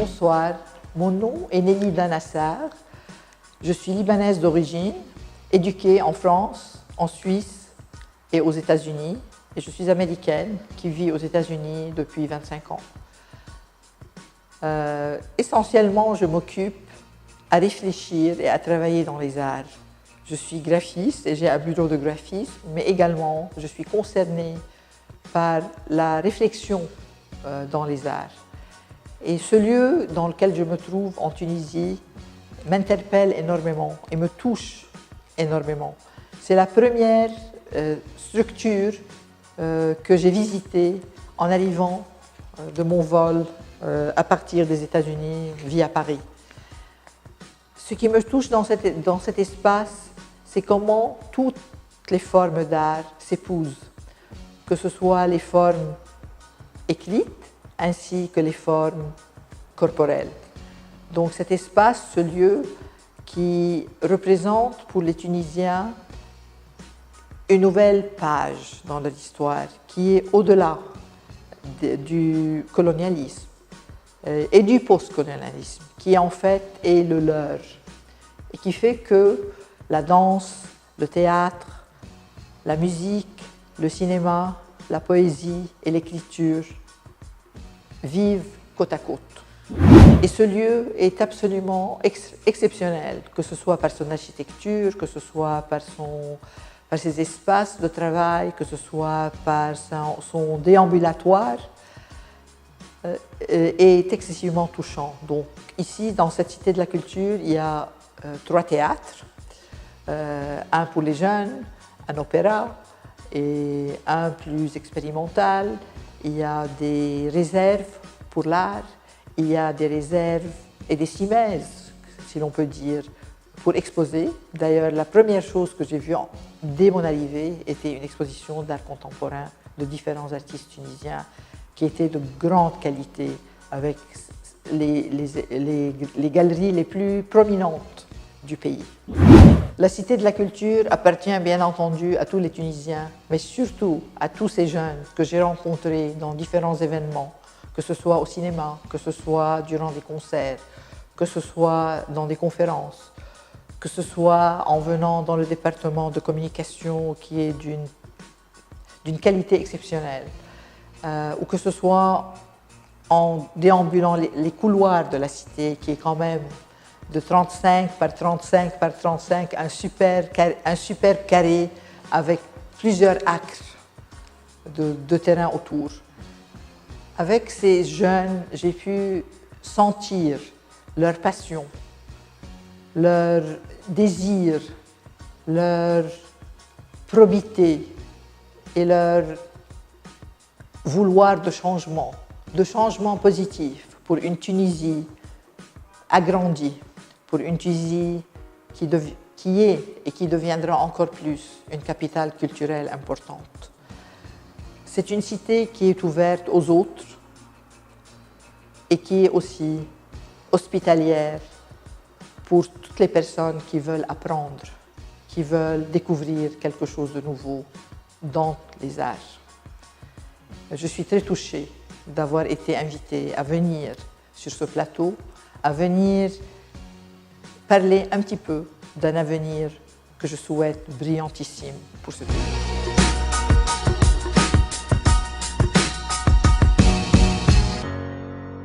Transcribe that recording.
Bonsoir, mon nom est Nelly Benassar. Je suis libanaise d'origine, éduquée en France, en Suisse et aux États-Unis. Et je suis américaine qui vit aux États-Unis depuis 25 ans. Essentiellement, je m'occupe à réfléchir et à travailler dans les arts. Je suis graphiste et j'ai un bureau de graphisme, mais également je suis concernée par la réflexion dans les arts. Et ce lieu dans lequel je me trouve en Tunisie m'interpelle énormément et me touche énormément. C'est la première structure que j'ai visitée en arrivant de mon vol à partir des États-Unis via Paris. Ce qui me touche dans cet espace, c'est comment toutes les formes d'art s'épousent, que ce soit les formes écrites ainsi que les formes corporelles. Donc cet espace, ce lieu qui représente pour les Tunisiens une nouvelle page dans leur histoire qui est au-delà du colonialisme et du post-colonialisme, qui en fait est le leur et qui fait que la danse, le théâtre, la musique, le cinéma, la poésie et l'écriture vivent côte à côte. Et ce lieu est absolument exceptionnel, que ce soit par son architecture, que ce soit par ses espaces de travail, que ce soit par son déambulatoire, est excessivement touchant. Donc ici, dans cette cité de la culture, il y a 3 théâtres, un pour les jeunes, un opéra et un plus expérimental. Il y a des réserves pour l'art, il y a des réserves et des cimaises, si l'on peut dire, pour exposer. D'ailleurs, la première chose que j'ai vue dès mon arrivée était une exposition d'art contemporain de différents artistes tunisiens qui était de grande qualité, avec les galeries les plus prominentes du pays. La Cité de la Culture appartient bien entendu à tous les Tunisiens, mais surtout à tous ces jeunes que j'ai rencontrés dans différents événements, que ce soit au cinéma, que ce soit durant des concerts, que ce soit dans des conférences, que ce soit en venant dans le département de communication qui est d'une qualité exceptionnelle, ou que ce soit en déambulant les couloirs de la cité qui est quand même de 35 par 35 par 35, un super carré avec plusieurs acres de terrain autour. Avec ces jeunes, j'ai pu sentir leur passion, leur désir, leur probité et leur vouloir de changement positif pour une Tunisie agrandie, pour une Tunisie qui est et qui deviendra encore plus une capitale culturelle importante. C'est une cité qui est ouverte aux autres et qui est aussi hospitalière pour toutes les personnes qui veulent apprendre, qui veulent découvrir quelque chose de nouveau dans les arts. Je suis très touchée d'avoir été invitée à venir sur ce plateau, à venir parler un petit peu d'un avenir que je souhaite brillantissime pour ce pays.